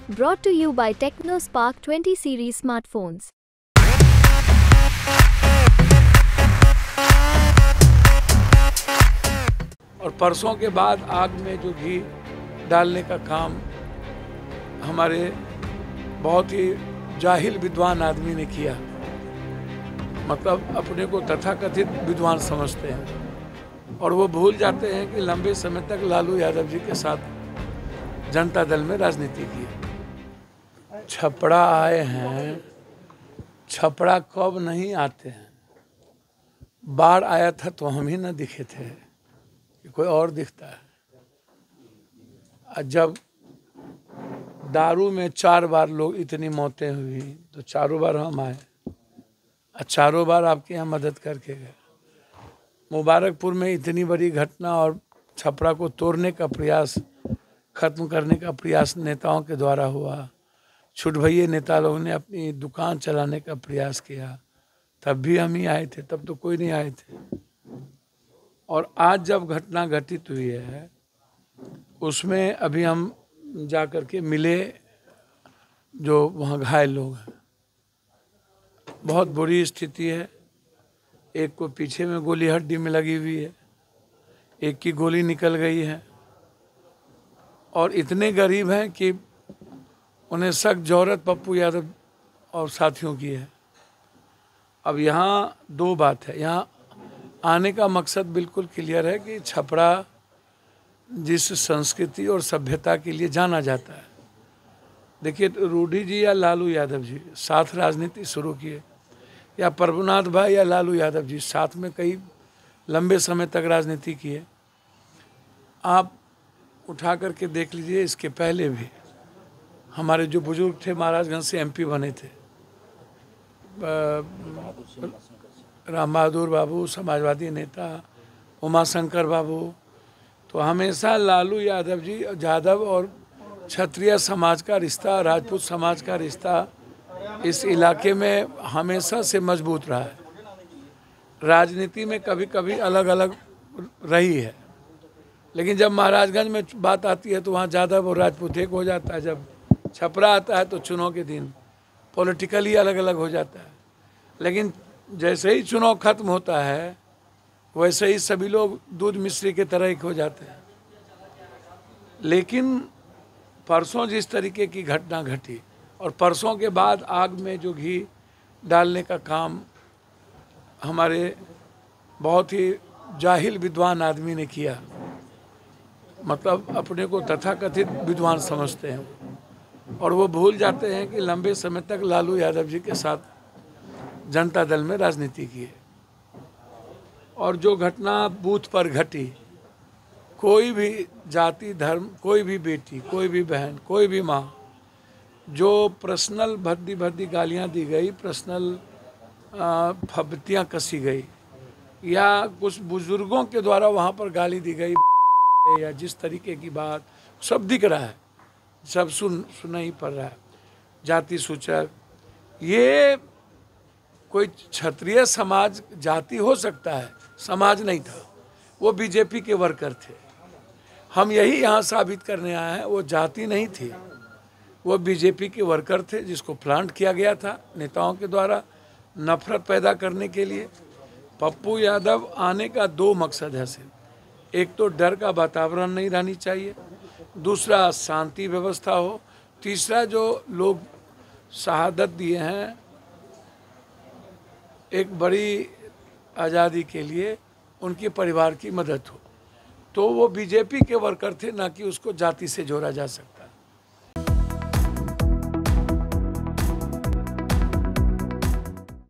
Brought to you by TechnoSpark 20 series smartphones. और परसों के बाद आग में जो घी डालने का काम हमारे बहुत ही जाहिल विद्वान आदमी ने किया। मतलब अपने को तथाकथित विद्वान समझते हैं और वो भूल जाते हैं कि लंबे समय तक लालू यादव जी के साथ जनता दल में राजनीति की। छपड़ा आए हैं, छपड़ा कब नहीं आते हैं। बाढ़ आया था तो हम ही न दिखे थे कि कोई और दिखता है। जब दारू में 4 बार लोग इतनी मौतें हुई तो चारों बार हम आए और चारों बार आपके यहाँ मदद करके गए। मुबारकपुर में इतनी बड़ी घटना और छपरा को तोड़ने का प्रयास, खत्म करने का प्रयास नेताओं के द्वारा हुआ। छुटभइये नेता लोगों ने अपनी दुकान चलाने का प्रयास किया, तब भी हम ही आए थे, तब तो कोई नहीं आए थे। और आज जब घटना घटित हुई है उसमें अभी हम जा कर के मिले जो वहाँ घायल लोग हैं। बहुत बुरी स्थिति है। एक को पीछे में गोली हड्डी में लगी हुई है, एक की गोली निकल गई है और इतने गरीब हैं कि उन्हें सख्त जरूरत पप्पू यादव और साथियों की है। अब यहाँ 2 बात है। यहाँ आने का मकसद बिल्कुल क्लियर है कि छपरा जिस संस्कृति और सभ्यता के लिए जाना जाता है। देखिए, रूडी जी या लालू यादव जी साथ राजनीति शुरू किए, या प्रभुनाथ भाई या लालू यादव जी साथ में कई लंबे समय तक राजनीति किए। आप उठा करके देख लीजिए, इसके पहले भी हमारे जो बुजुर्ग थे महाराजगंज से एमपी बने थे, राम बहादुर बाबू समाजवादी नेता, उमाशंकर बाबू, तो हमेशा लालू यादव जी यादव और क्षत्रिय समाज का रिश्ता, राजपूत समाज का रिश्ता इस इलाके में हमेशा से मजबूत रहा है। राजनीति में कभी कभी अलग अलग रही है, लेकिन जब महाराजगंज में बात आती है तो वहाँ यादव और राजपूत एक हो जाता है। जब छपरा आता है तो चुनाव के दिन पॉलिटिकली अलग अलग हो जाता है। लेकिन जैसे ही चुनाव खत्म होता है वैसे ही सभी लोग दूध मिश्री की तरह एक हो जाते हैं। लेकिन परसों जिस तरीके की घटना घटी और परसों के बाद आग में जो घी डालने का काम हमारे बहुत ही जाहिल विद्वान आदमी ने किया। मतलब अपने को तथाकथित विद्वान समझते हैं और वो भूल जाते हैं कि लंबे समय तक लालू यादव जी के साथ जनता दल में राजनीति की है। और जो घटना बूथ पर घटी, कोई भी जाति धर्म, कोई भी बेटी, कोई भी बहन, कोई भी माँ, जो पर्सनल भद्दी भद्दी गालियाँ दी गई, पर्सनल फब्तियाँ कसी गई, या कुछ बुजुर्गों के द्वारा वहाँ पर गाली दी गई, या जिस तरीके की बात सब दिख रहा है, सब सुना ही पड़ रहा है। जाति सूचक, ये कोई क्षत्रिय समाज जाति हो सकता है, समाज नहीं था। वो बीजेपी के वर्कर थे। हम यही यहाँ साबित करने आए हैं, वो जाति नहीं थी, वो बीजेपी के वर्कर थे जिसको प्लांट किया गया था नेताओं के द्वारा नफरत पैदा करने के लिए। पप्पू यादव आने का 2 मकसद है सिर्फ। एक तो डर का वातावरण नहीं रहनी चाहिए, दूसरा शांति व्यवस्था हो, तीसरा जो लोग शहादत दिए हैं एक बड़ी आज़ादी के लिए, उनके परिवार की मदद हो। तो वो बीजेपी के वर्कर थे, ना कि उसको जाति से जोड़ा जा सकता।